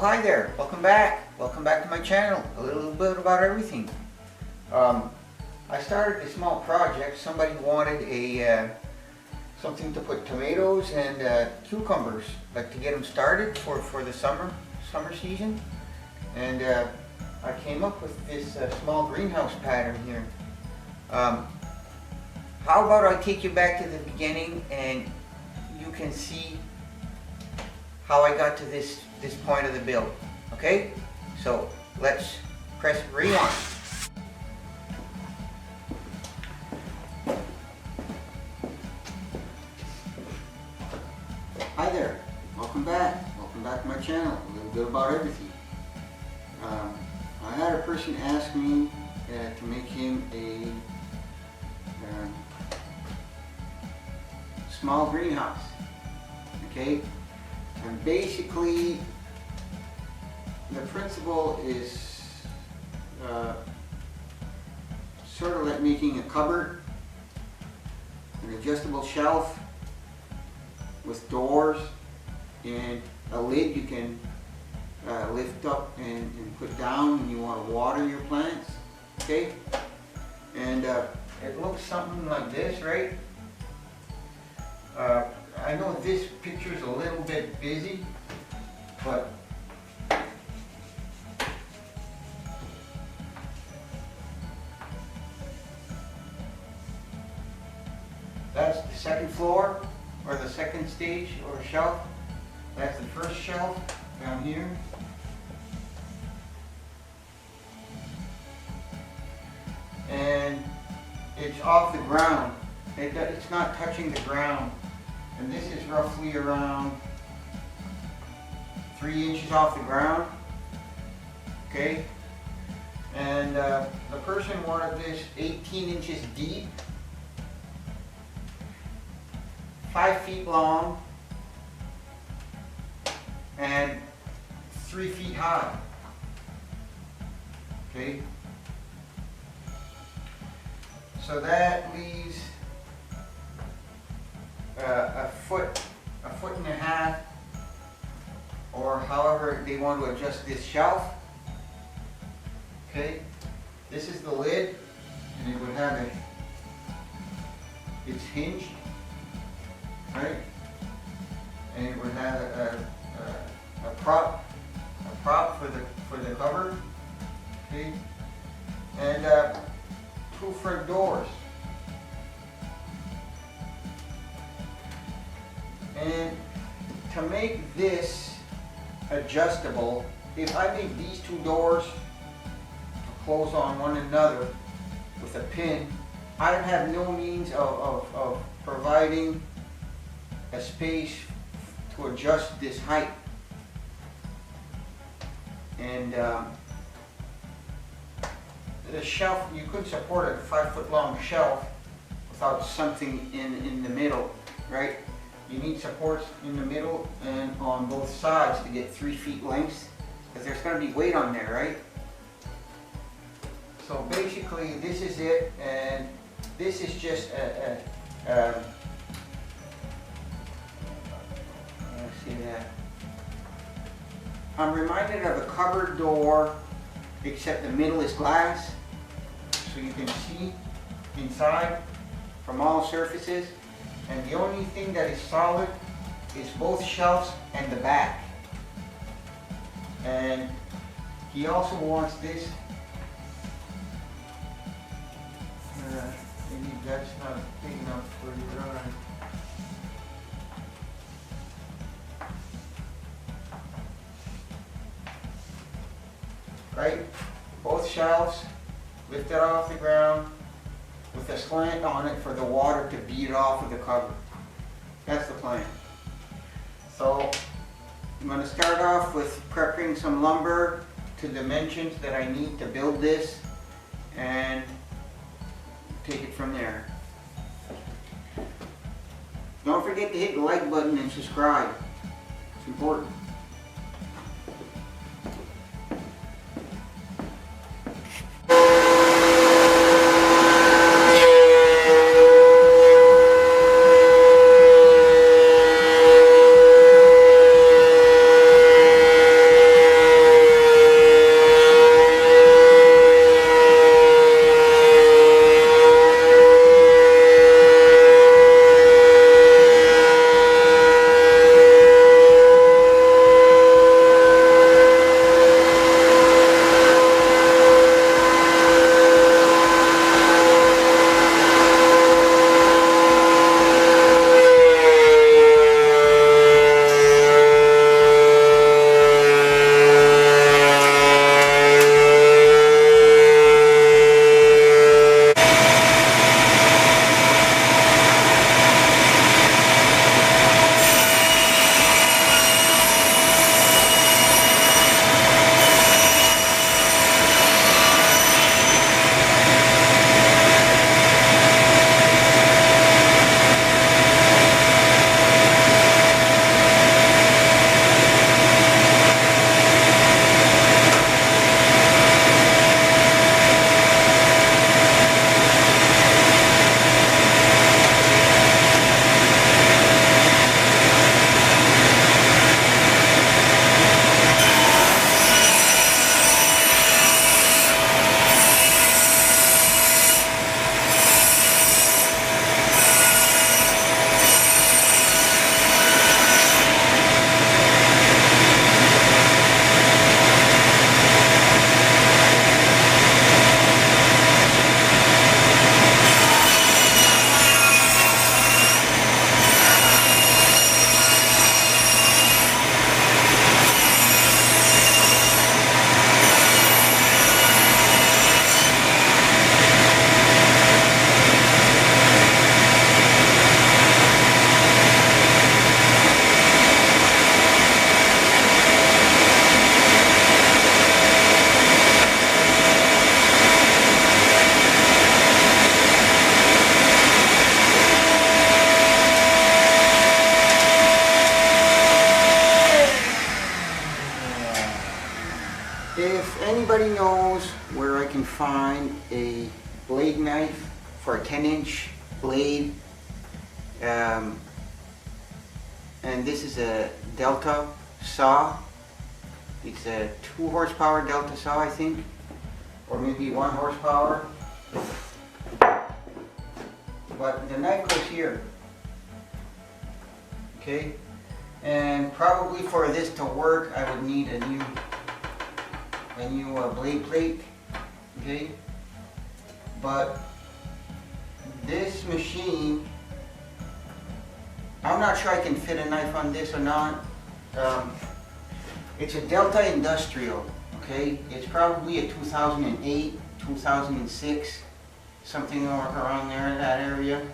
Hi there, welcome back to my channel. A little bit about everything. I started a small project. Somebody wanted something to put tomatoes and cucumbers, like to get them started for the summer season. And I came up with this small greenhouse pattern here. How about I take you back to the beginning and you can see how I got to this point of the build. Okay? So let's press rewind. Hi there, welcome back to my channel. A little bit about everything. I had a person ask me to make him a small greenhouse. Okay? And basically, the principle is sort of like making a cupboard, an adjustable shelf with doors, and a lid you can lift up and put down when you want to water your plants. Okay? And it looks something like this, right? I know this picture is a little bit busy, but that's the second floor, or the second stage, or shelf. That's the first shelf down here. And it's off the ground. It's not touching the ground. And this is roughly around 3 inches off the ground. Okay? And the person wanted this 18 inches deep, 5 feet long, and 3 feet high. Okay? So that leaves a foot and a half, or however they want to adjust this shelf. Okay, this is the lid, and it would have it's hinged, right? And it would have a prop for the cover. Okay, and 2 front doors. And to make this adjustable, if I make these 2 doors to close on one another with a pin, I have no means of providing a space to adjust this height. And the shelf, you couldn't support a 5-foot long shelf without something in the middle, right? You need supports in the middle and on both sides to get 3 feet lengths, because there's going to be weight on there, right? So basically this is it, and this is just let's see that. I'm reminded of a cupboard door, except the middle is glass, so you can see inside from all surfaces. And the only thing that is solid is both shelves and the back. And he also wants this. Maybe that's not big enough for your eye. Right? Both shelves lifted off the ground, with a slant on it for the water to bead off of the cover. That's the plan. So I'm going to start off with prepping some lumber to dimensions that I need to build this, and take it from there. Don't forget to hit the like button and subscribe. It's important. find a blade knife for a 10-inch blade. And this is a Delta saw. It's a 2 horsepower Delta saw, I think, or maybe 1 horsepower. But the knife goes here. Okay, and probably for this to work, I would need a new blade plate. Okay, but this machine, I'm not sure I can fit a knife on this or not. It's a Delta Industrial. Okay, it's probably a 2008, 2006, something around there in that area.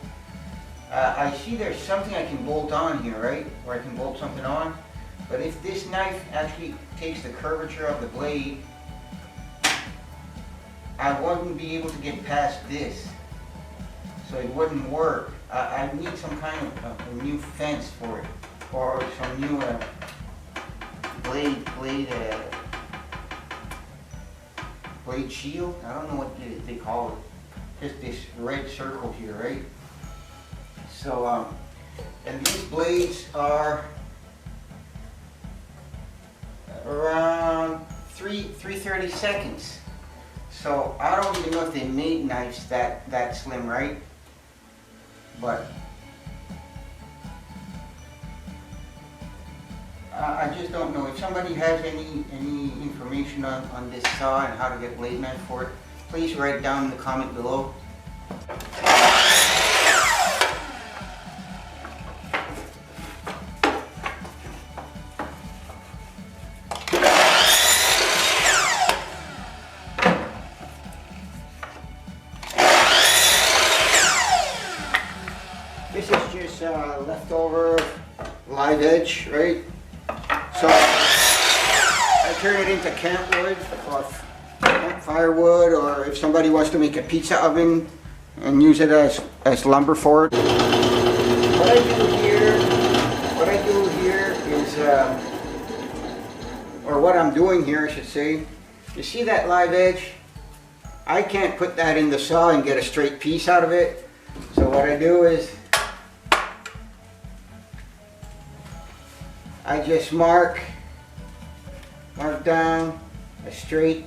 I see there's something I can bolt on here, right? Where I can bolt something on. But if this knife actually takes the curvature of the blade, I wouldn't be able to get past this. So it wouldn't work. I need some kind of a new fence for it. Or some new blade shield. I don't know what they call it. Just this red circle here, right? So, and these blades are around 3/32. So I don't even know if they made knives that slim, right? But I just don't know. If somebody has any information on this saw and how to get blade knife for it, please write it down in the comment below. This is just leftover live edge, right? So I turn it into camp wood or firewood, or if somebody wants to make a pizza oven and use it as lumber for it. What I do here is, or what I'm doing here, I should say, you see that live edge? I can't put that in the saw and get a straight piece out of it. So what I do is I just mark down a straight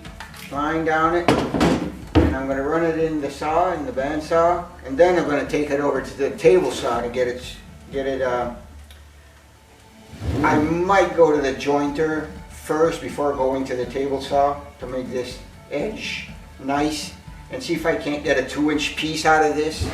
line down it, and I'm going to run it in the saw, in the bandsaw, and then I'm going to take it over to the table saw to get it. I might go to the jointer first before going to the table saw to make this edge nice, and see if I can't get a 2-inch piece out of this.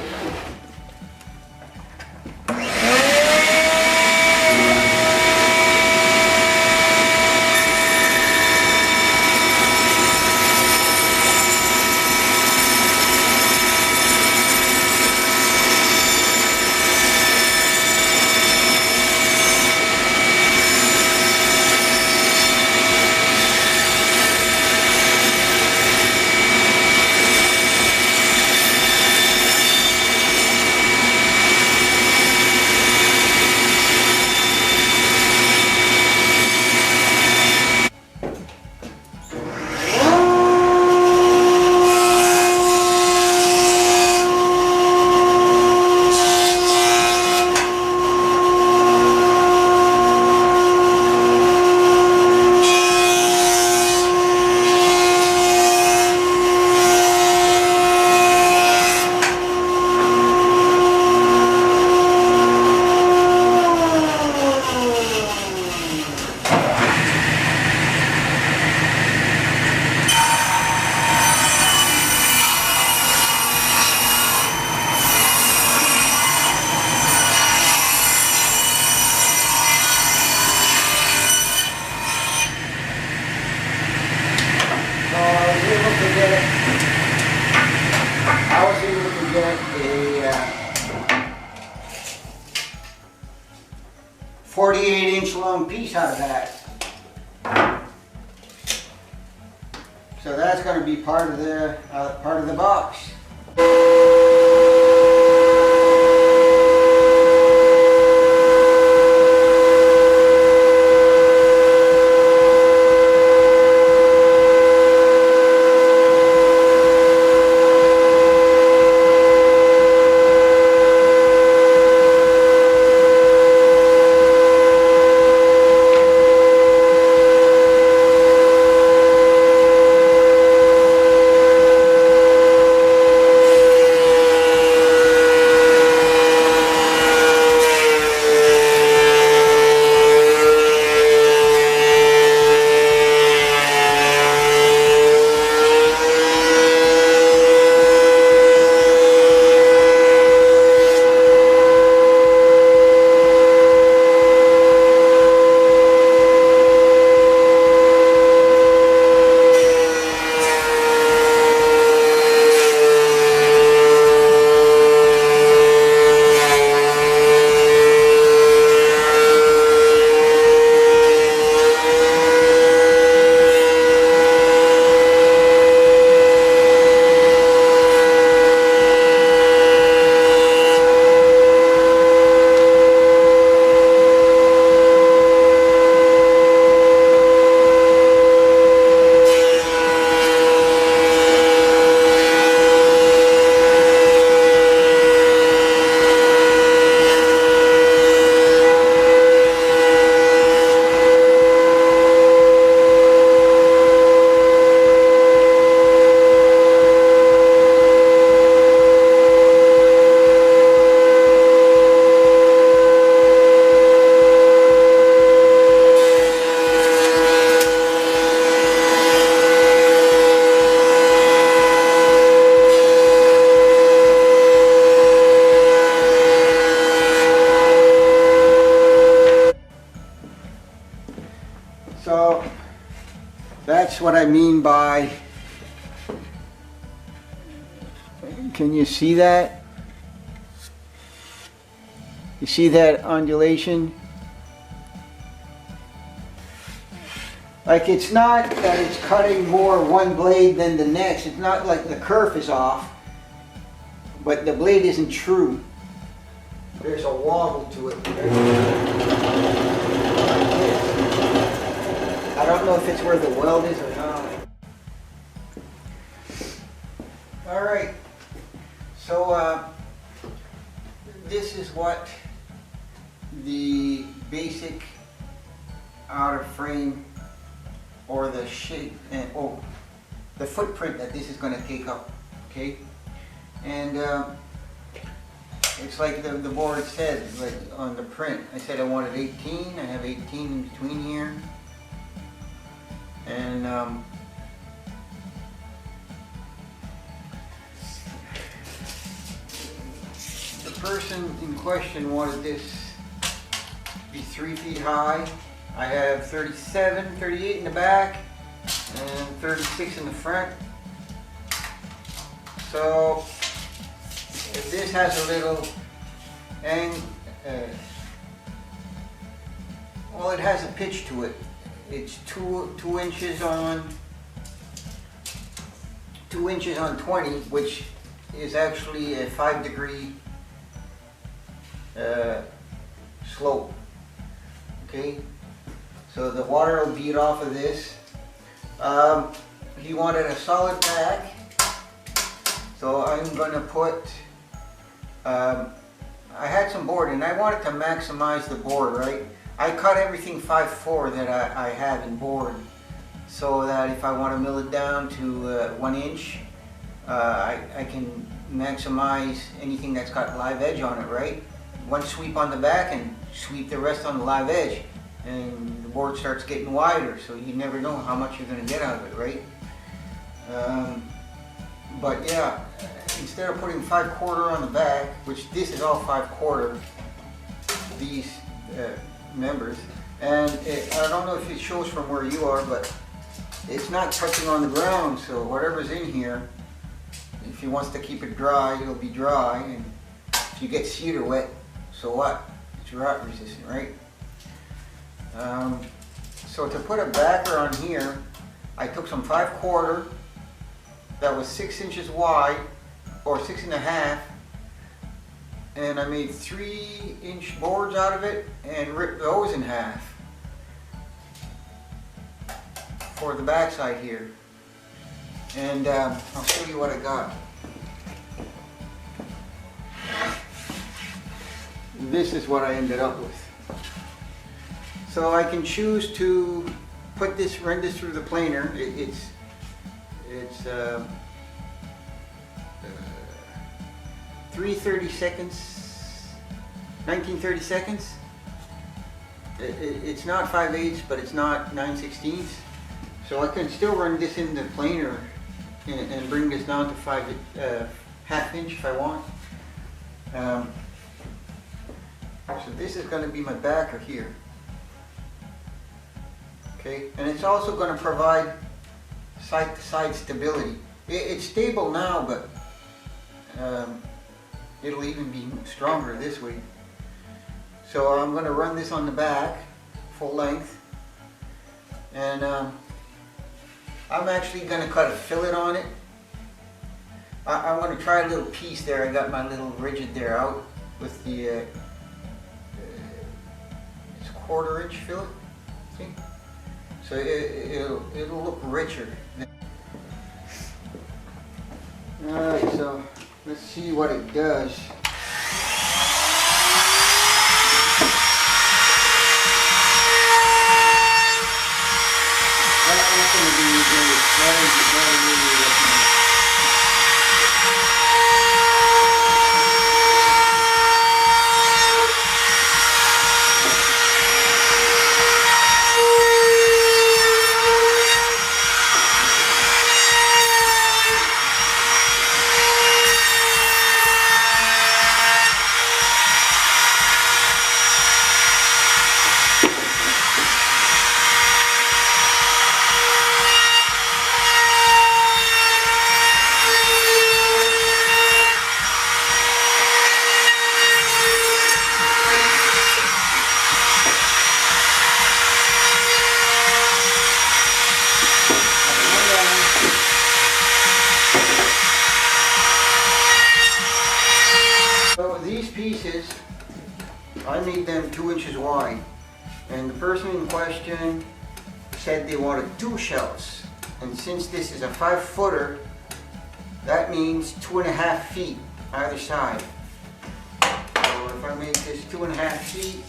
I was able to get a 48-inch long piece out of that. So that's going to be part of the box. that's what I mean by, can you see that? You see that undulation? Like, it's not that it's cutting more one blade than the next. It's not like the kerf is off, but the blade isn't true. There's a wobble to it. I don't know if it's where the weld is or not. Alright, so this is what the basic outer frame, or the shape, and the footprint that this is going to take up, okay? And it's like the board said, like on the print, I said I wanted 18, I have 18 in between here. And the person in question wanted this to be 3 feet high. I have 37, 38 in the back, and 36 in the front. So if this has a little well, it has a pitch to it. It's 2 inches on 20, which is actually a 5-degree slope. Okay. So the water will beat off of this. He wanted a solid back, so I'm going to put, I had some board and I wanted to maximize the board, right? I cut everything 5/4 that I have in board, so that if I want to mill it down to 1 inch, I can maximize anything that's got live edge on it, right? One sweep on the back and sweep the rest on the live edge. And the board starts getting wider, so you never know how much you're going to get out of it, right? But yeah, instead of putting 5/4 on the back, which this is all 5/4, these members, and I don't know if it shows from where you are, but it's not touching on the ground, so whatever's in here, if he wants to keep it dry, it'll be dry, and if you get cedar wet, so what? It's rot resistant, right? So to put a backer on here, I took some 5/4 that was 6 inches wide, or 6.5, and I made 3-inch boards out of it and ripped those in half for the backside here. And I'll show you what I got. This is what I ended up with. So I can choose to put this, run this through the planer. It's 19/32. It's not 5/8, but it's not 9/16. So I can still run this in the planer and bring this down to 1/2 inch if I want. So this is going to be my backer here. Okay, and it's also going to provide side-to-side stability. It's stable now, but it'll even be stronger this way. So I'm going to run this on the back, full length, and I'm actually going to cut a fillet on it. I'm going to try a little piece there. I got my little rigid there out with the it's 1/4 inch fillet. See? So it'll look richer. Alright, so let's see what it does. That's not going to be very pieces, I made them 2 inches wide. And the person in question said they wanted 2 shelves. And since this is a 5-footer, that means 2.5 feet either side. So if I make this 2.5 feet,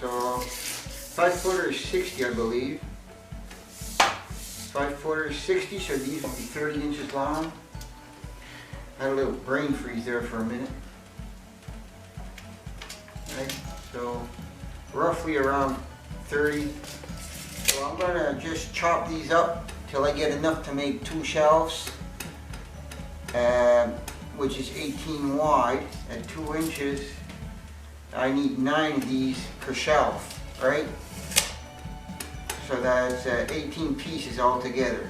so 5-footer is 60, I believe. 5-footer is 60, so these will be 30 inches long. I had a little brain freeze there for a minute. Right, so roughly around 30. So I'm gonna just chop these up till I get enough to make 2 shelves, which is 18 wide at 2 inches. I need 9 of these per shelf, right? So that's 18 pieces altogether.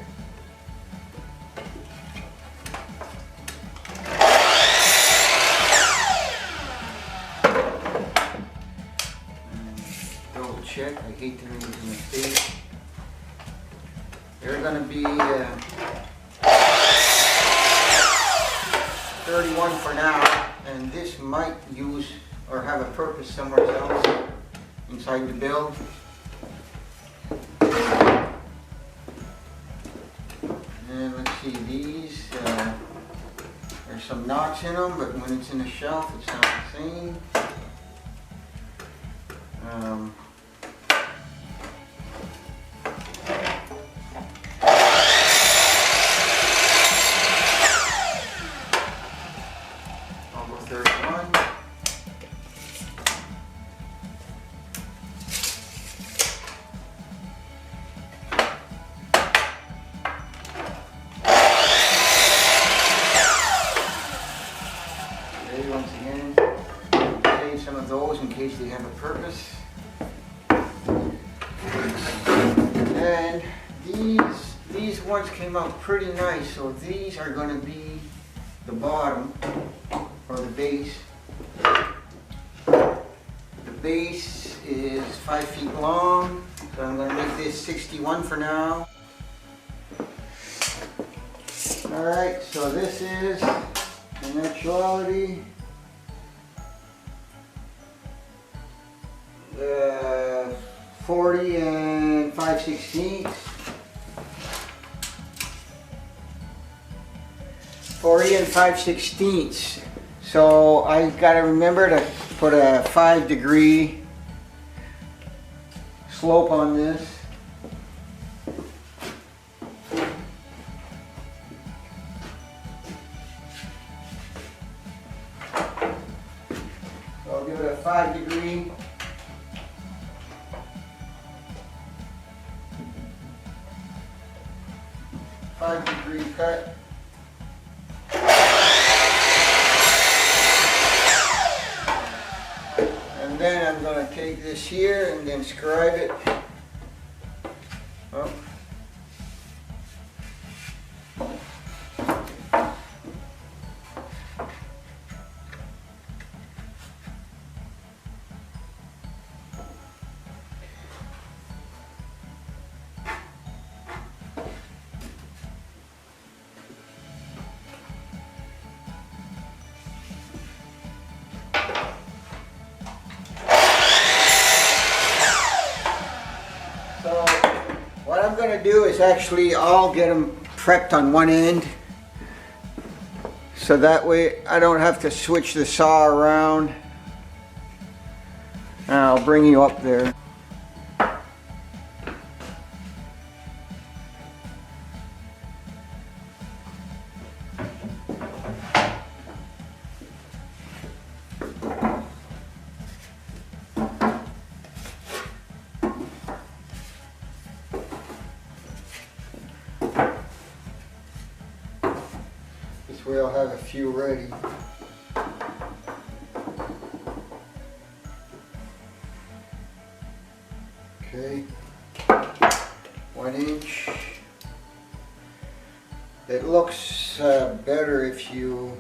Double check, I hate to make a mistake. They're gonna be 31 for now, and this might use or have a purpose somewhere else inside the build. And let's see, these, there's some knots in them, but when it's in the shelf, it's not the same. I'll go 31. Once again, save some of those in case they have a purpose. And these ones came out pretty nice, so these are going to be the bottom or the base. The base is 5 feet long, so I'm going to make this 61 for now. Alright, so this is in actuality 40 and 5/16. 40 and 5/16. So I gotta remember to put a 5-degree slope on this. So I'll give it a 5-degree. Cut. And then I'm going to take this here and then scribe it. Oh. What I'm going to do is actually I'll get them prepped on one end, so that way I don't have to switch the saw around. And I'll bring you up there. This way I'll have a few ready. Okay, 1 inch. It looks better if you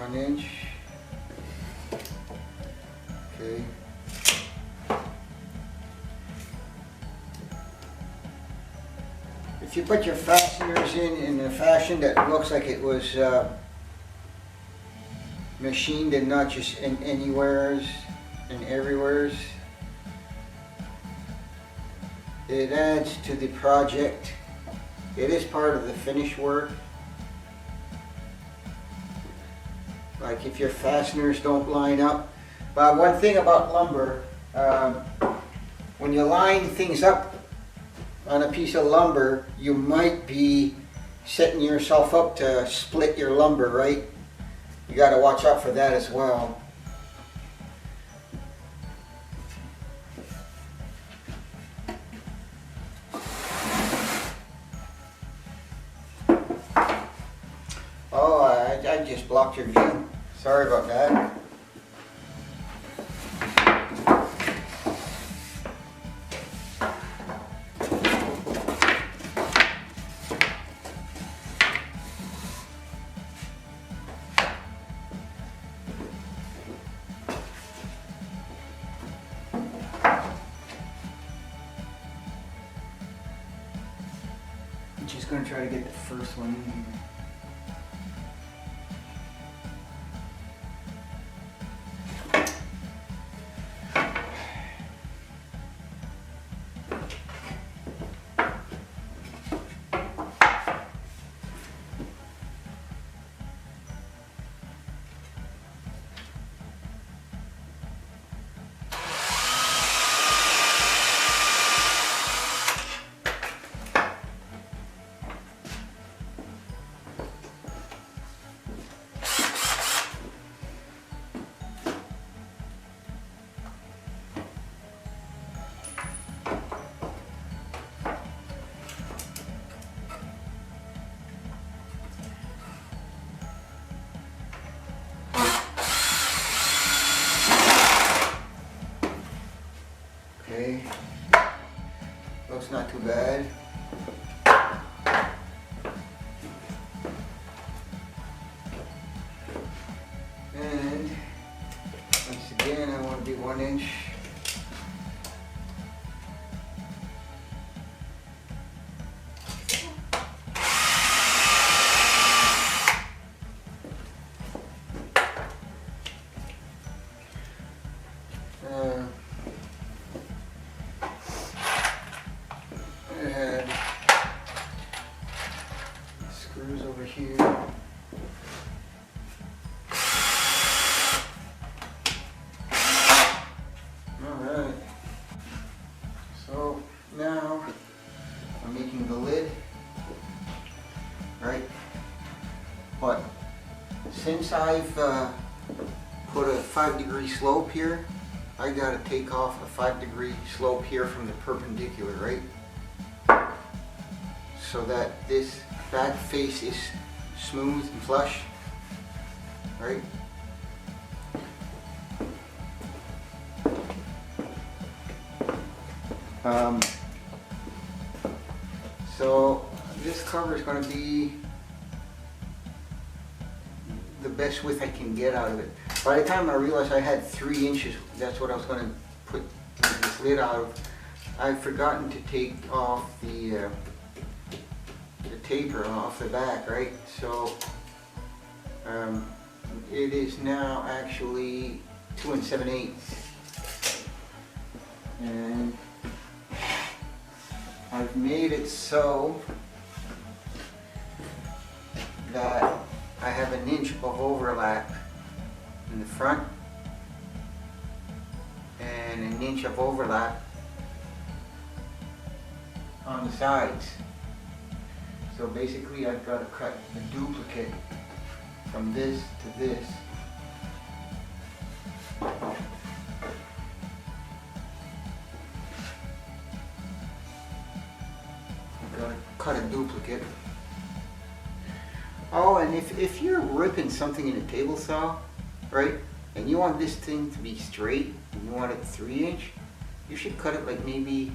1 inch. Okay. If you put your fasteners in a fashion that looks like it was machined and not just in anywheres and everywheres, it adds to the project. It is part of the finish work. Like if your fasteners don't line up. But one thing about lumber, when you line things up on a piece of lumber, you might be setting yourself up to split your lumber, right? You got to watch out for that as well. Oh, I just blocked your view. Sorry about that. I'm just going to try to get the first one in here. Okay, looks not too bad. And once again, I want to be 1 inch. Screws over here. Alright. So now I'm making the lid. Right? But since I've put a 5-degree slope here, I gotta take off a 5-degree slope here from the perpendicular, right? So that this back face is smooth and flush, right? So this cover is going to be the best width I can get out of it. By the time I realized I had 3 inches, that's what I was going to put this lid out of. I've forgotten to take off the taper off the back, right? So it is now actually 2 7/8, and I've made it so that I have 1 inch of overlap in the front and 1 inch of overlap on the sides. So basically I've got to cut a duplicate from this to this. I've got to cut a duplicate. Oh, and if you're ripping something in a table saw, right, and you want this thing to be straight, and you want it 3 inch, you should cut it like maybe,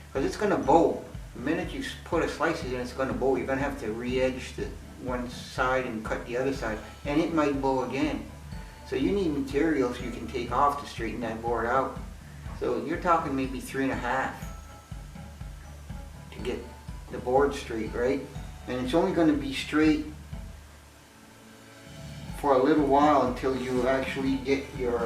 because it's going to bow. The minute you put a slice in, it's going to bow. You're going to have to re-edge one side and cut the other side, and it might bow again. So you need materials you can take off to straighten that board out. So you're talking maybe 3.5 to get the board straight, right? And it's only going to be straight for a little while until you actually get your